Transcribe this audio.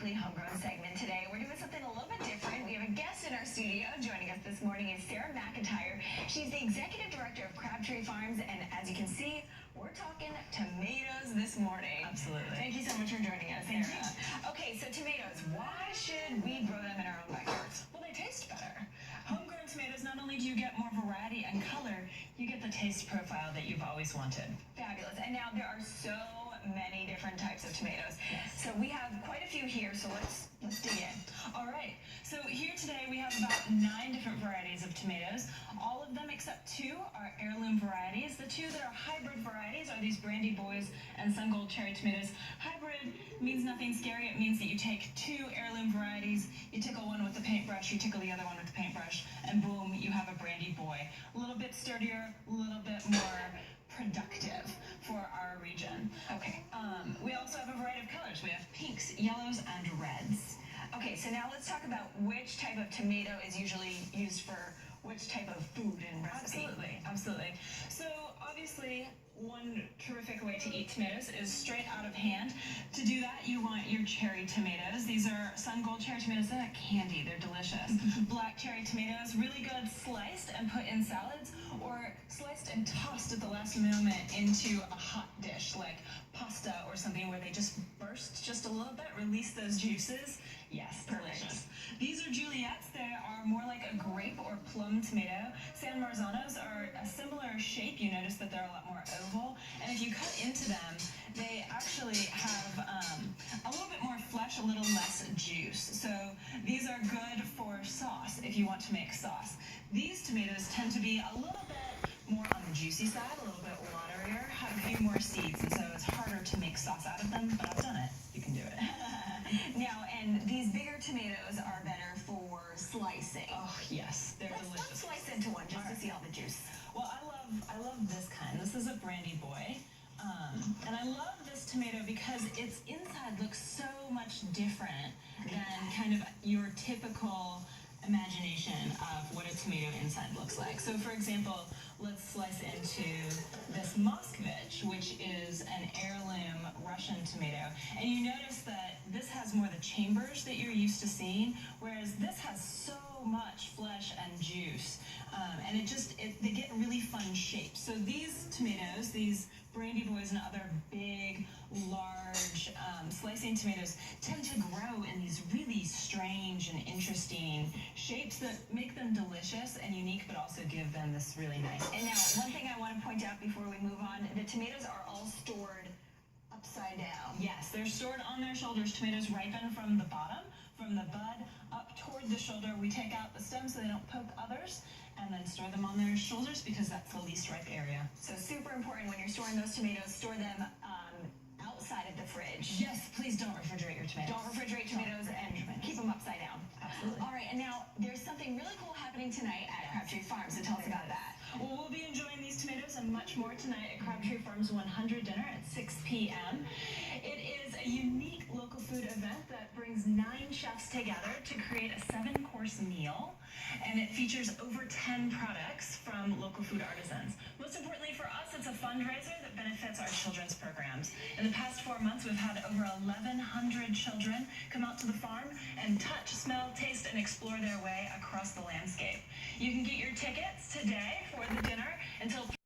weekly homegrown segment today. We're doing something a little bit different. We have a guest in our studio. Joining us this morning is Sarah McIntyre. She's the executive director of Crabtree Farms, and as you can see, we're talking tomatoes this morning. Absolutely. Thank you so much for joining us, Sarah. Thank you. Okay, so tomatoes. Why should we grow them in our own backyards? Well, they taste better. Homegrown tomatoes, not only do you get more variety and color, you get the taste profile that you've always wanted. Fabulous. And now there are so many different types of tomatoes. Yes. So we have quite a few here, so let's dig in. All right. So here today we have about 9 different varieties of tomatoes. All of them except 2 are heirloom varieties. The 2 that are hybrid varieties are these Brandy Boys and Sun Gold Cherry tomatoes. Hybrid means nothing scary. It means that you take 2 heirloom varieties, you tickle one with the paintbrush, you tickle the other one with the paintbrush, and boom, you have a Brandy Boy. A little bit sturdier, a little bit more productive for our region. Okay. We also have a variety of colors. We have pinks, yellows, and reds. Okay, so now let's talk about which type of tomato is usually used for which type of food and recipe. Absolutely, absolutely. So obviously, one terrific way to eat tomatoes is straight out of hand. To do that, you want your cherry tomatoes. These are Sun Gold cherry tomatoes. They're like candy. They're delicious. Black cherry tomatoes, really good sliced and put in salads, or sliced and tossed at the last moment into a hot dish like pasta or something where they just burst just a little bit, release those juices. Yes, delicious. These are Juliets. They are more like a grape or plum tomato. San Marzanos are a similar shape. You notice that they're a lot more oval. And if you cut into them, they actually have a little bit more flesh, a little less juice. So these are good for sauce if you want to make sauce. These tomatoes tend to be a little bit more on the juicy side, a little bit waterier, have a few more seeds, and so it's harder to make sauce out of them, but I've done it. You can do it. Now, and these bigger tomatoes are better for slicing. Oh, yes, they're Let's delicious. slice into one just to see all the juice. Well, I love this kind. This is a Brandy Boy. And I love this tomato because its inside looks so much different than kind of your typical imagination of what a tomato inside looks like. So for example, let's slice into this Moskvich, which is an heirloom Russian tomato. And you notice that this has more of the chambers that you're used to seeing, whereas this has so much flesh and juice. And they get really fun shapes. So these tomatoes, these Brandy Boys and other big, large slicing tomatoes tend to grow in these really strange and interesting shapes that make them delicious and unique, but also give them this really nice. And now, one thing I want to point out before we move on, the tomatoes are all stored upside down. Yes, they're stored on their shoulders. Tomatoes ripen from the bottom, from the bud up toward the shoulder. We take out the stems so they don't poke others, and then store them on their shoulders because that's the least ripe area. So super important when you're storing those tomatoes, store them outside of the fridge. Yes, please don't refrigerate your tomatoes. Don't refrigerate tomatoes and keep them upside down. Absolutely. All right, and now there's something really cool happening tonight at Crabtree Farms, so tell us about that. Well, we'll be enjoying these tomatoes and much more tonight at Crabtree Farms 100 dinner at 6 p.m. It is a unique local food event that brings 9 chefs together to create a 7-course meal, and it features over 10 products from local food artisans. Most importantly for us, it's a fundraiser that benefits our children's programs. In the past 4 months, we've had over 1,100 children come out to the farm and touch, smell, taste, and explore their way across the landscape. You can get your tickets today for the dinner until